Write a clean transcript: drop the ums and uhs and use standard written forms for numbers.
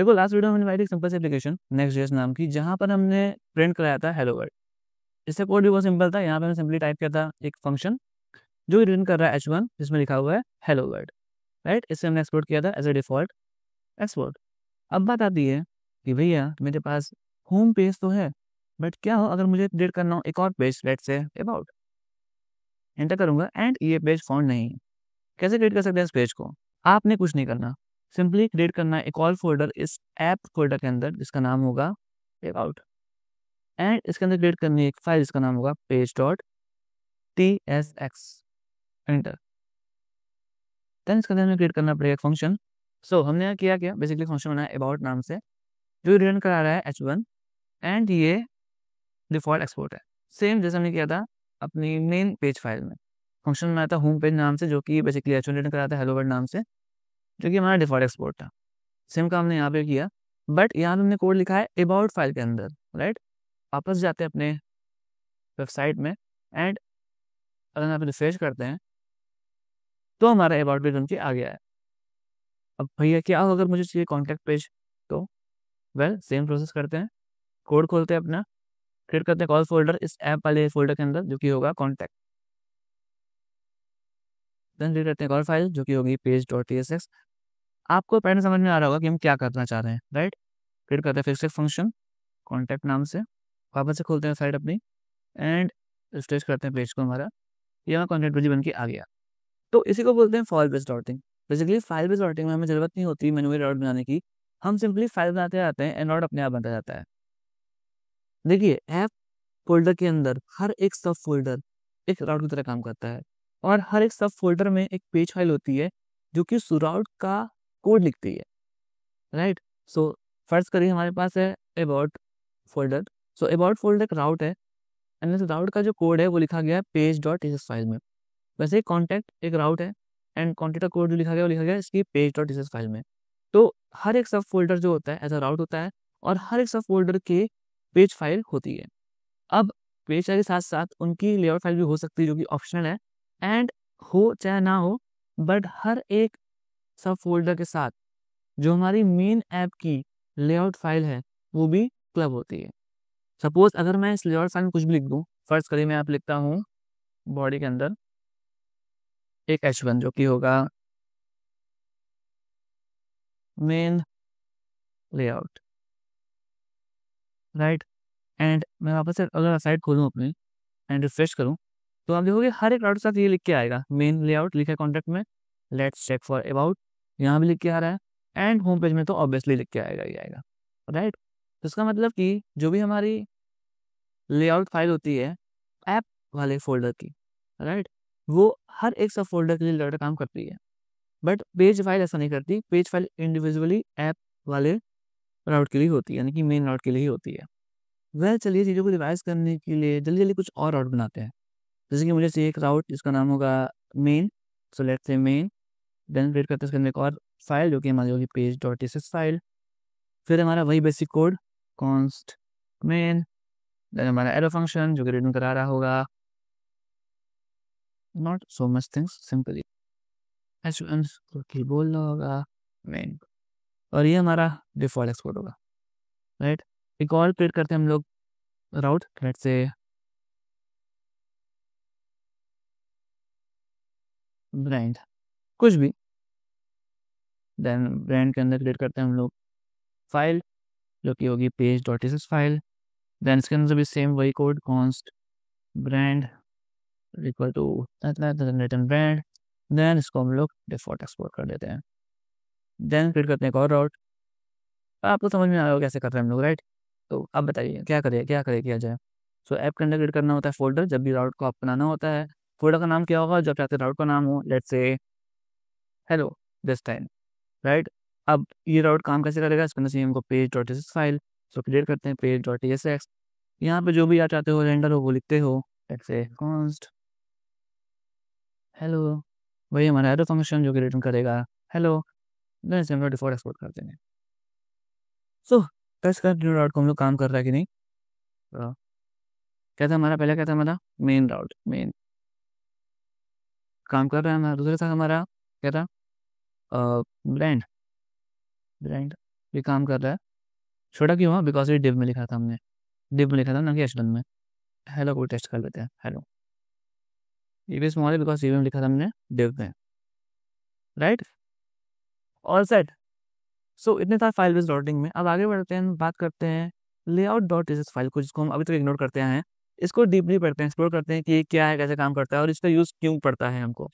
देखो last video में हमने बनाई थी सिंपल सी एप्लीकेशन नेक्स्ट.js नाम की, जहाँ पर हमने प्रिंट कराया था हेलो वर्ल्ड। इससे कोड भी बहुत सिंपल था। यहाँ पे हमने सिंपली टाइप किया था एक फंक्शन जो रिटर्न कर रहा है h1 जिसमें लिखा हुआ है हेलो वर्ल्ड, राइट। इससे हमने एक्सपोर्ट किया था एज ए डिफॉल्ट एक्सपोर्ट। अब बात आती है कि भैया मेरे पास होम पेज तो है, बट क्या हो अगर मुझे क्रिएट करना हो एक और page, let's say about. Enter करूंगा एंड ये पेज फाउंड नहीं है। कैसे क्रिएट कर सकते हैं इस पेज को? आपने कुछ नहीं करना, सिंपली क्रिएट करना है एक और फोल्डर इस ऐप फोल्डर के अंदर जिसका नाम होगा अबाउट, एंड इसके अंदर क्रिएट करनी है एक फाइल जिसका नाम होगा page.tsx। एंटर। देन इसके अंदर हमें क्रिएट करना पड़ेगा एक फंक्शन। सो हमने यहाँ किया क्या, बेसिकली फंक्शन बनाया अबाउट नाम से जो रिटर्न करा रहा है h1 एंड ये डिफॉल्ट एक्सपोर्ट है। सेम जैसे हमने किया था अपनी मेन पेज फाइल में। फंक्शन बनाया था होम पेज नाम से जो कि बेसिकली h1 रिटर्न करा था हेलो वर्ल्ड नाम से, जो कि हमारा डिफॉल्ट एक्सपोर्ट था। सेम काम हमने यहाँ पे किया, बट यहाँ पे हमने कोड लिखा है अबाउट फाइल के अंदर, राइट। वापस जाते हैं अपने वेबसाइट में एंड अगर यहाँ पे रिफ्रेश करते हैं तो हमारा अबाउट पेज बन के आ गया है। अब भैया क्या हो अगर मुझे चाहिए कॉन्टैक्ट पेज, तो वेल सेम प्रोसेस करते हैं। कोड खोलते हैं अपना, क्रिएट करते हैं कॉल फोल्डर इस ऐप वाले फोल्डर के अंदर जो कि होगा कॉन्टैक्ट। देन क्रिएट करते हैं कॉल फाइल जो कि होगी page.tsx। आपको पहले समझ में आ रहा होगा कि हम क्या करना चाह रहे हैं, राइट। क्रिएट करते हैं फिर से फंक्शन कॉन्टैक्ट नाम से, वापस से खोलते हैं साइट अपनी एंड रिफ्रेश करते हैं पेज को हमारा, ये हमारा कॉन्टैक्ट पेज बन के आ गया। तो इसी को बोलते हैं file based routing. Basically file based routing में हमें ज़रूरत नहीं होती मैन्युअल राउट बनाने की, हम सिंपली फाइल बनाते जाते हैं एंड राउट अपने आप बनता जाता है। देखिए ऐप फोल्डर के अंदर हर एक सब फोल्डर एक राउट की तरह काम करता है, और हर एक सब फोल्डर में एक पेज फाइल होती है जो कि उस राउट का कोड लिखती है, राइट। सो फर्ज करिए हमारे पास है about folder. So about folder एक राउट है एंड राउट का जो कोड है वो लिखा गया है page.tsx फाइल में। वैसे ही कॉन्टैक्ट एक राउट है एंड कॉन्टैक्ट का कोड जो लिखा गया वो लिखा गया है इसकी page.tsx फाइल में। तो हर एक सब फोल्डर जो होता है ऐसा राउट होता है, और हर एक सब फोल्डर के पेज फाइल होती है। अब पेज फाइल के साथ साथ उनकी लेआउट फाइल भी हो सकती है जो कि ऑप्शनल है, एंड हो चाहे ना हो, बट हर एक सब फोल्डर के साथ जो हमारी मेन ऐप की लेआउट फाइल है वो भी क्लब होती है। सपोज अगर मैं इस लेआउट फाइल में कुछ भी लिख दूँ, फर्ज करिए मैं आप लिखता हूँ बॉडी के अंदर एक h1 जो कि होगा मेन लेआउट, राइट। एंड मैं वापस से अगर साइट खोलूँ अपनी एंड रिफ्रेश करूँ तो आप देखोगे हर एक राउट के साथ ये लिख के आएगा मेन लेआउट लिखा है कॉन्टैक्ट में, लेट्स चेक फॉर अबाउट यहाँ भी लिख के आ रहा है, एंड होम पेज में तो ऑब्वियसली लिख के आएगा ही आएगा, राइट। तो इसका मतलब कि जो भी हमारी लेआउट फाइल होती है ऐप वाले फोल्डर की, राइट, वो हर एक सब फोल्डर के लिए लेआउट काम करती है, बट पेज फाइल ऐसा नहीं करती। पेज फाइल इंडिविजुअली ऐप वाले राउट के लिए होती है, यानी कि मेन राउट के लिए ही होती है। वह चलिए चीज़ों को रिवाइज करने के लिए जल्दी जल्दी कुछ और राउट बनाते हैं। जैसे कि मुझे चाहिए एक राउट जिसका नाम होगा main, so let's say main. Then create करते हैं उसके अंदर एक और फाइल जो कि हमारी होगी page.tsx फाइल। फिर हमारा वही basic code const main, then हमारा एरो फंक्शन जो कि रिटर्न करा रहा होगा not so much things, simply h1 की बोलना होगा मेन, और ये हमारा डिफॉल्ट एक्सपोर्ट होगा, राइट। एक और क्रिएट करते हैं हम लोग राउट, लेट्स से ब्रांड कुछ भी। देन ब्रांड के अंदर क्रिएट करते हैं हम लोग फाइल जो कि होगी page.tsx फाइल। देन इसके अंदर भी सेम वही code const brand equal to return brand. Then इसको हम लोग डिफॉल्ट एक्सपोर्ट कर देते हैं। देन क्रिएट करते हैं एक और राउट। आपको समझ में आएगा कैसे कर रहे हैं हम लोग, राइट। तो अब बताइए क्या करें किया जाए। सो ऐप के अंदर क्रिएट करना होता है फोल्डर जब भी राउट को आप बनाना होता है। फोल्डर का नाम क्या होगा जब चाहते राउट का नाम हो, let's say hello this time, right. अब ये राउट काम कैसे करेगा, इसके अंदर चाहिए हमको page.tsx फाइल। सो क्रिएट करते हैं page.tsx। यहाँ पे जो भी आप चाहते हो रेंडर हो वो लिखते हो, लेट्स से कॉन्स्ट हेलो, वही हमारा एरो फंक्शन जो कि रिटर्न करेगा हेलो। देन इसे हम लोग डिफॉल्ट एक्सपोर्ट कर देंगे। सो टेस्ट कर राउट को हम लोग काम कर रहा है कि नहीं। क्या था हमारा पहले, क्या था हमारा मेन राउट, मेन काम कर रहा है हमारा। दूसरा था हमारा क्या था ब्रांड, ब्रांड ये काम कर रहा है। छोटा क्यों हुआ? बिकॉज ये डिव में लिखा था हमने, डिव में लिखा था ना कि एच1 में। हेलो को टेस्ट कर लेते हैं। हेलो, ये भी स्मॉल है बिकॉज ये में लिखा था हमने डिव में, राइट। All set. सो इतने था फाइल बेस्ड डॉटिंग में। अब आगे बढ़ते हैं, बात करते हैं लेआउट डॉट टीएसएक्स फाइल को, जिसको हम अभी तक इग्नोर करते हैं। इसको डीपली पढ़ते हैं, एक्सप्लोर करते हैं कि ये क्या है, कैसे काम करता है और इसका यूज़ क्यों पड़ता है हमको।